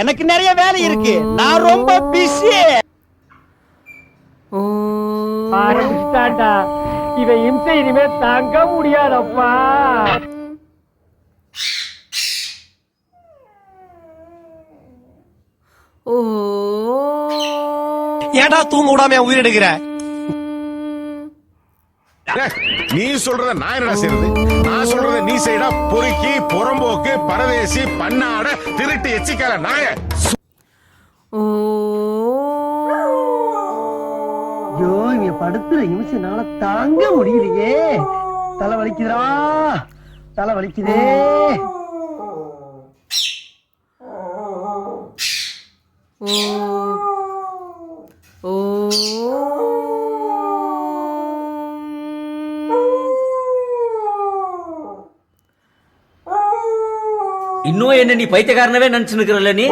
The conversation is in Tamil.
எனக்கு நிறைய வேலை இருக்கு, நான் ரொம்ப பிஸி. ஆரம்பிச்சுட்டான்டா, இவன் இம்சை இனிமே தாங்க முடியாதப்பா. ஏடா தூங்க விடாம உயிரெடுக்கிற? நீ சொல்றத நான் என்ன செய்யறது? நான் சொல்றத நீ செய்யடா. பொறுக்கி, புறம்போக்கு, பரதேசி, பண்ணாட, திருட்டு, எச்சிக்கால நாய. ஐயோ, இங்க படுத்துற நிமிஷம்னால தாங்க முடியலையே. தலை வலிக்குதுடா, தலை வலிக்குதே. இன்னும் என்ன நீ பைத்தியக்காரனவே நினைச்சு நிக்கிறல்ல நீ?